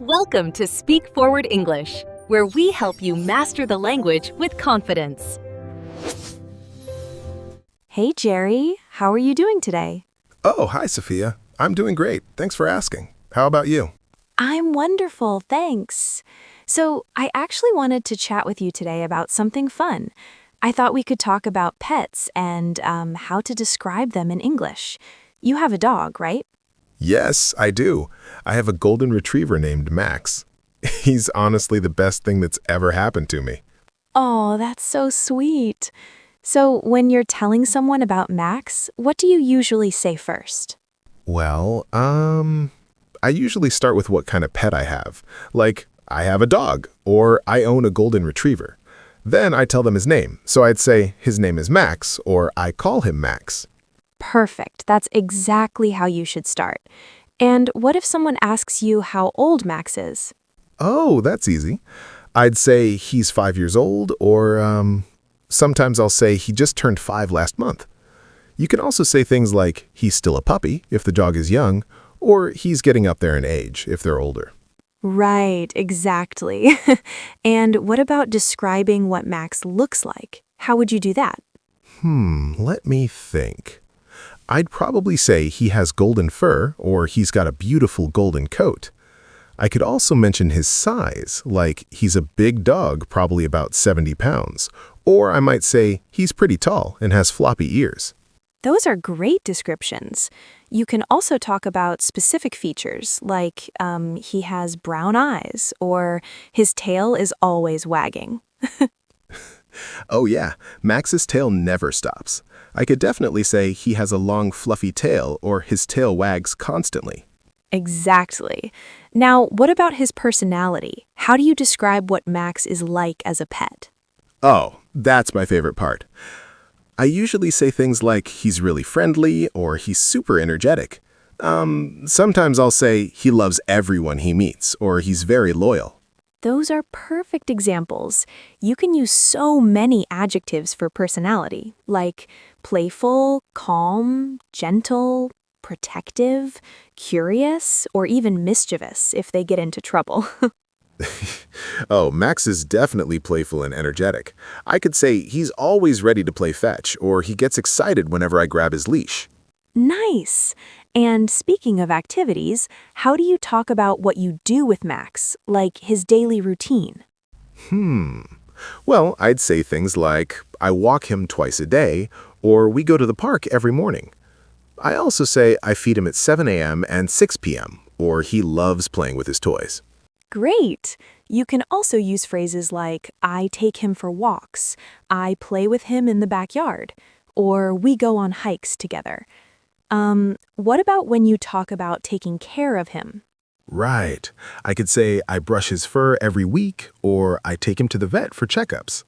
Welcome to Speak Forward English, where we help you master the language with confidence. Hey, Jerry. How are you doing today? Oh, hi, Sophia. I'm doing great. Thanks for asking. How about you? I'm wonderful, thanks. So, I actually wanted to chat with you today about something fun. I thought we could talk about pets and how to describe them in English. You have a dog, right? Yes, I do. I have a golden retriever named Max. He's honestly the best thing that's ever happened to me. Oh, that's so sweet. So, when you're telling someone about Max, what do you usually say first? Well, I usually start with what kind of pet I have. Like, I have a dog, or I own a golden retriever. Then I tell them his name, so I'd say his name is Max, or I call him Max. Perfect. That's exactly how you should start. And what if someone asks you how old Max is? Oh, that's easy. I'd say he's 5 years old, or sometimes I'll say he just turned 5 last month. You can also say things like he's still a puppy if the dog is young, or he's getting up there in age if they're older. Right, exactly. And what about describing what Max looks like? How would you do that? Let me think. I'd probably say he has golden fur or he's got a beautiful golden coat. I could also mention his size, like he's a big dog, probably about 70 pounds. Or I might say he's pretty tall and has floppy ears. Those are great descriptions. You can also talk about specific features, like he has brown eyes or his tail is always wagging. Oh yeah, Max's tail never stops. I could definitely say he has a long fluffy tail or his tail wags constantly. Exactly. Now, what about his personality? How do you describe what Max is like as a pet? Oh, that's my favorite part. I usually say things like he's really friendly or he's super energetic. Sometimes I'll say he loves everyone he meets or he's very loyal. Those are perfect examples. You can use so many adjectives for personality, like playful, calm, gentle, protective, curious, or even mischievous if they get into trouble. Oh, Max is definitely playful and energetic. I could say he's always ready to play fetch or he gets excited whenever I grab his leash. Nice! And speaking of activities, how do you talk about what you do with Max, like his daily routine? Well, I'd say things like, I walk him twice a day, or we go to the park every morning. I also say I feed him at 7 a.m. and 6 p.m., or he loves playing with his toys. Great! You can also use phrases like, I take him for walks, I play with him in the backyard, or we go on hikes together. What about when you talk about taking care of him? Right. I could say I brush his fur every week, or I take him to the vet for checkups.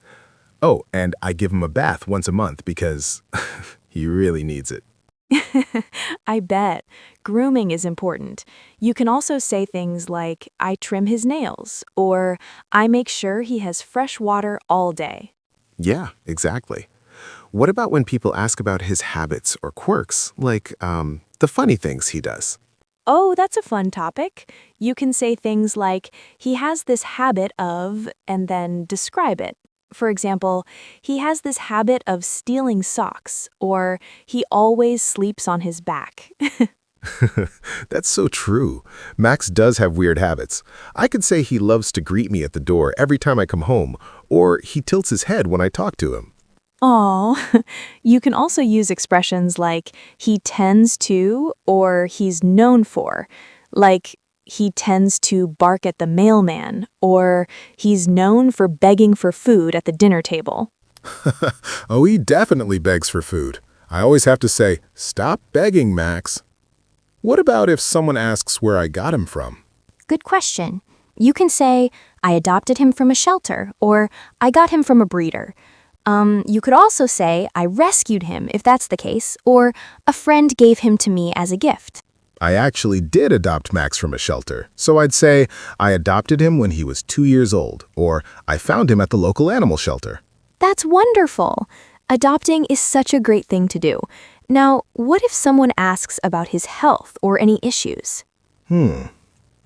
Oh, and I give him a bath once a month because he really needs it. I bet. Grooming is important. You can also say things like, I trim his nails, or I make sure he has fresh water all day. Yeah, exactly. What about when people ask about his habits or quirks, like the funny things he does? Oh, that's a fun topic. You can say things like, he has this habit of, and then describe it. For example, he has this habit of stealing socks, or he always sleeps on his back. That's so true. Max does have weird habits. I could say he loves to greet me at the door every time I come home, or he tilts his head when I talk to him. Aw, you can also use expressions like he tends to or he's known for, like he tends to bark at the mailman or he's known for begging for food at the dinner table. Oh, he definitely begs for food. I always have to say, stop begging, Max. What about if someone asks where I got him from? Good question. You can say, I adopted him from a shelter, or I got him from a breeder. You could also say, I rescued him, if that's the case, or a friend gave him to me as a gift. I actually did adopt Max from a shelter, so I'd say I adopted him when he was 2 years old, or I found him at the local animal shelter. That's wonderful. Adopting is such a great thing to do. Now, what if someone asks about his health or any issues?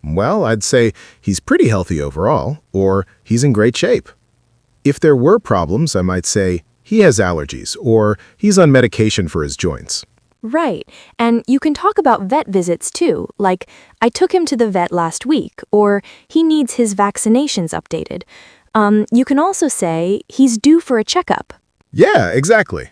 Well, I'd say he's pretty healthy overall, or he's in great shape. If there were problems, I might say he has allergies, or he's on medication for his joints. Right. And you can talk about vet visits too, like, I took him to the vet last week, or he needs his vaccinations updated. You can also say he's due for a checkup. Yeah, exactly.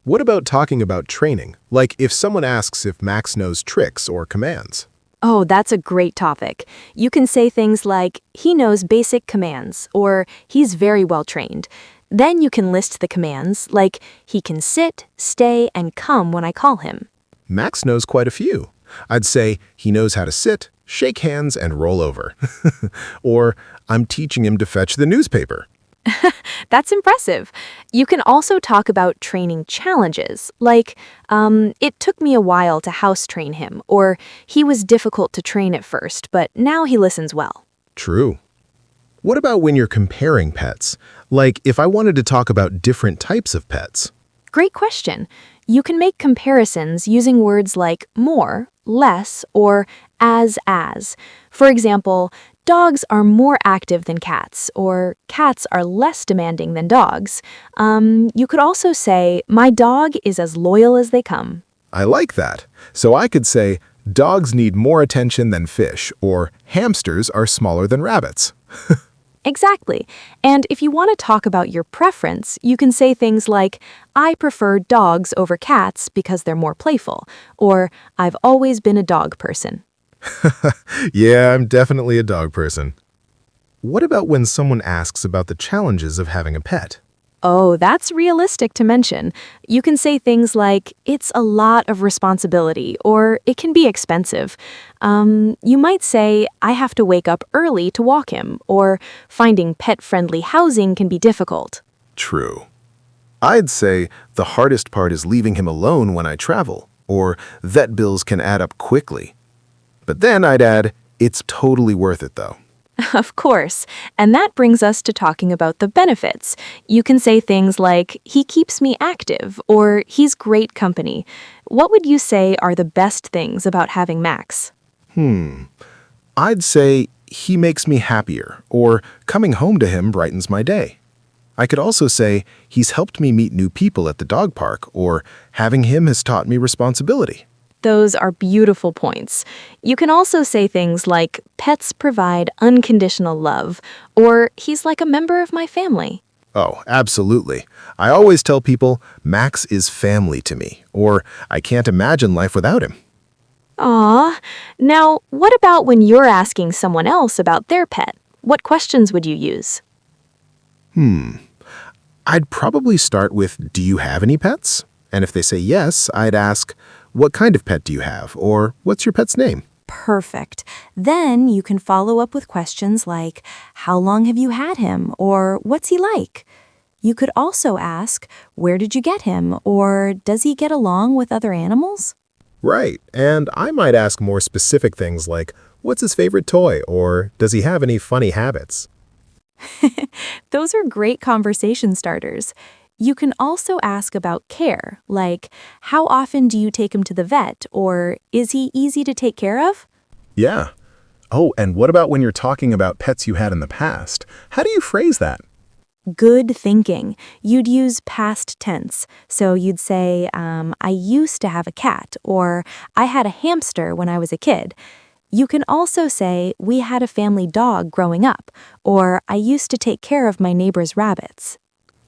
What about talking about training? Like if someone asks if Max knows tricks or commands. Oh, that's a great topic. You can say things like, he knows basic commands, or he's very well trained. Then you can list the commands, like he can sit, stay, and come when I call him. Max knows quite a few. I'd say he knows how to sit, shake hands, and roll over. Or I'm teaching him to fetch the newspaper. That's impressive. You can also talk about training challenges, like, it took me a while to house train him, or he was difficult to train at first, but now he listens well. True. What about when you're comparing pets? Like if I wanted to talk about different types of pets. Great question. You can make comparisons using words like more, less, or as. For example, dogs are more active than cats, or cats are less demanding than dogs. You could also say, my dog is as loyal as they come. I like that. So I could say, dogs need more attention than fish, or hamsters are smaller than rabbits. Exactly. And if you want to talk about your preference, you can say things like, I prefer dogs over cats because they're more playful, or I've always been a dog person. Yeah, I'm definitely a dog person. What about when someone asks about the challenges of having a pet? Oh, that's realistic to mention. You can say things like, it's a lot of responsibility, or it can be expensive. You might say, I have to wake up early to walk him, or finding pet-friendly housing can be difficult. True. I'd say the hardest part is leaving him alone when I travel, or vet bills can add up quickly. But then I'd add, it's totally worth it though. Of course. And that brings us to talking about the benefits. You can say things like, he keeps me active, or he's great company. What would you say are the best things about having Max? I'd say he makes me happier, or coming home to him brightens my day. I could also say he's helped me meet new people at the dog park, or having him has taught me responsibility. Those are beautiful points. You can also say things like, pets provide unconditional love, or he's like a member of my family. Oh, absolutely. I always tell people Max is family to me, or I can't imagine life without him. Aw. Now, what about when you're asking someone else about their pet? What questions would you use? I'd probably start with, do you have any pets? And if they say yes, I'd ask, what kind of pet do you have? Or what's your pet's name? Perfect. Then you can follow up with questions like, how long have you had him? Or what's he like? You could also ask, where did you get him? Or does he get along with other animals? Right, and I might ask more specific things like, what's his favorite toy? Or does he have any funny habits? Those are great conversation starters. You can also ask about care, like, how often do you take him to the vet? Or is he easy to take care of? Yeah. Oh, and what about when you're talking about pets you had in the past? How do you phrase that? Good thinking. You'd use past tense. So you'd say, I used to have a cat, or I had a hamster when I was a kid. You can also say, we had a family dog growing up, or I used to take care of my neighbor's rabbits.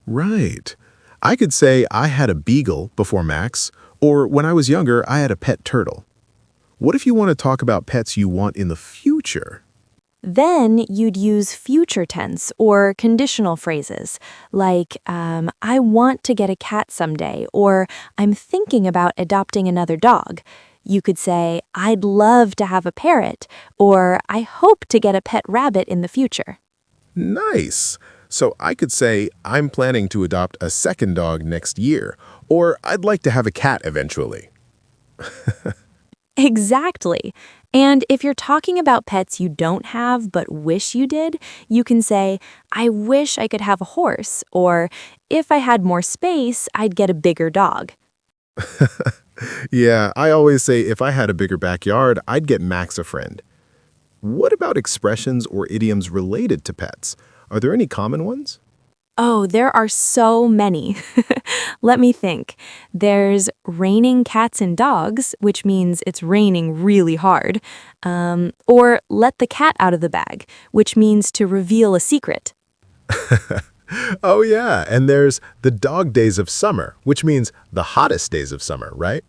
Right. I could say I had a beagle before Max, or when I was younger, I had a pet turtle. What if you want to talk about pets you want in the future? Then you'd use future tense or conditional phrases like, I want to get a cat someday, or I'm thinking about adopting another dog. You could say, I'd love to have a parrot, or I hope to get a pet rabbit in the future. Nice. So I could say, I'm planning to adopt a second dog next year, or I'd like to have a cat eventually. Exactly. And if you're talking about pets you don't have but wish you did, you can say, I wish I could have a horse, or if I had more space, I'd get a bigger dog. Yeah, I always say if I had a bigger backyard, I'd get Max a friend. What about expressions or idioms related to pets? Are there any common ones? Oh, there are so many. Let me think. There's raining cats and dogs, which means it's raining really hard. Or let the cat out of the bag, which means to reveal a secret. Oh, yeah, and there's the dog days of summer, which means the hottest days of summer, right?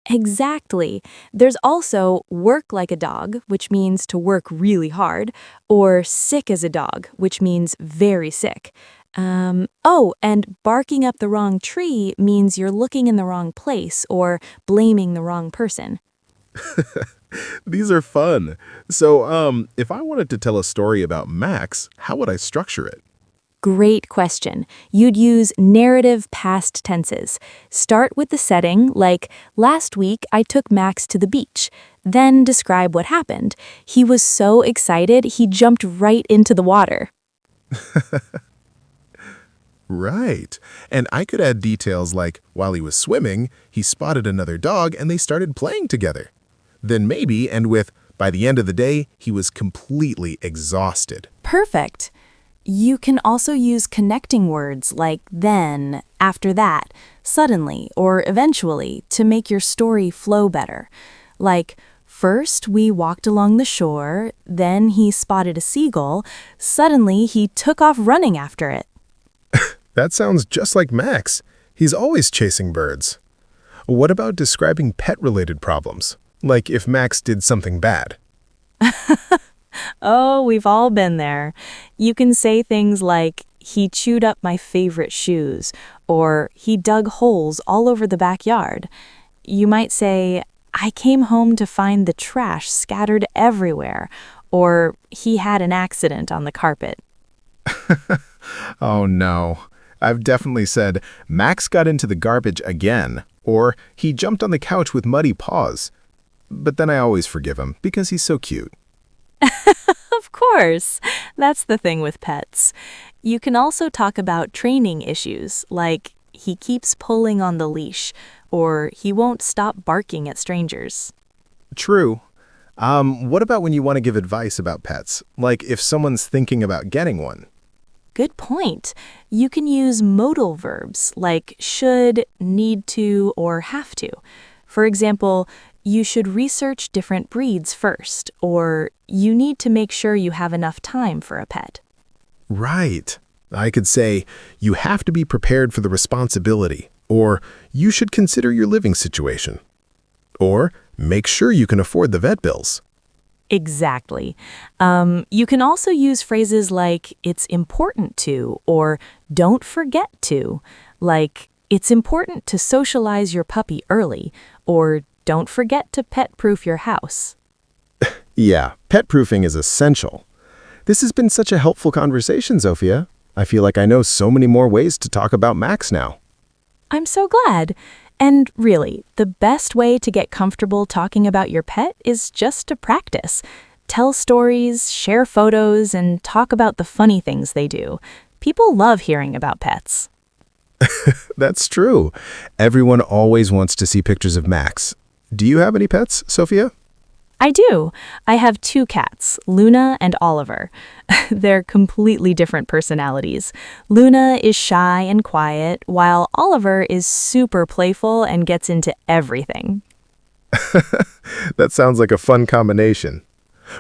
Exactly. There's also work like a dog, which means to work really hard, or sick as a dog, which means very sick. And barking up the wrong tree means you're looking in the wrong place or blaming the wrong person. These are fun. So, if I wanted to tell a story about Max, how would I structure it? Great question. You'd use narrative past tenses. Start with the setting, like, last week I took Max to the beach. Then describe what happened. He was so excited, he jumped right into the water. Right. And I could add details like, while he was swimming, he spotted another dog and they started playing together. Then maybe end with, by the end of the day, he was completely exhausted. Perfect. You can also use connecting words like then, after that, suddenly, or eventually to make your story flow better. Like, first we walked along the shore, then he spotted a seagull, suddenly he took off running after it. That sounds just like Max. He's always chasing birds. What about describing pet-related problems? Like if Max did something bad. Oh, we've all been there. You can say things like, he chewed up my favorite shoes, or he dug holes all over the backyard. You might say, I came home to find the trash scattered everywhere, or he had an accident on the carpet. Oh no. I've definitely said, Max got into the garbage again, or he jumped on the couch with muddy paws. But then I always forgive him because he's so cute. Of course. That's the thing with pets. You can also talk about training issues, like he keeps pulling on the leash, or he won't stop barking at strangers. True. What about when you want to give advice about pets? Like if someone's thinking about getting one? Good point. You can use modal verbs like should, need to, or have to. For example, you should research different breeds first, or you need to make sure you have enough time for a pet. Right. I could say, you have to be prepared for the responsibility, or you should consider your living situation, or make sure you can afford the vet bills. Exactly. You can also use phrases like it's important to, or don't forget to, like it's important to socialize your puppy early, or don't forget to pet-proof your house. Yeah, pet-proofing is essential. This has been such a helpful conversation, Sophia. I feel like I know so many more ways to talk about Max now. I'm so glad. And really, the best way to get comfortable talking about your pet is just to practice. Tell stories, share photos, and talk about the funny things they do. People love hearing about pets. That's true. Everyone always wants to see pictures of Max. Do you have any pets, Sophia? I do. I have 2 cats, Luna and Oliver. They're completely different personalities. Luna is shy and quiet, while Oliver is super playful and gets into everything. That sounds like a fun combination.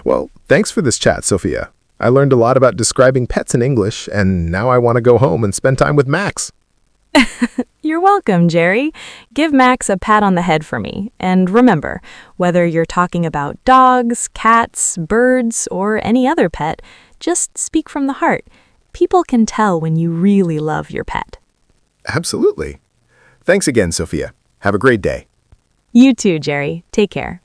Well, thanks for this chat, Sophia. I learned a lot about describing pets in English, and now I want to go home and spend time with Max. You're welcome, Jerry. Give Max a pat on the head for me. And remember, whether you're talking about dogs, cats, birds, or any other pet, just speak from the heart. People can tell when you really love your pet. Absolutely. Thanks again, Sophia. Have a great day. You too, Jerry. Take care.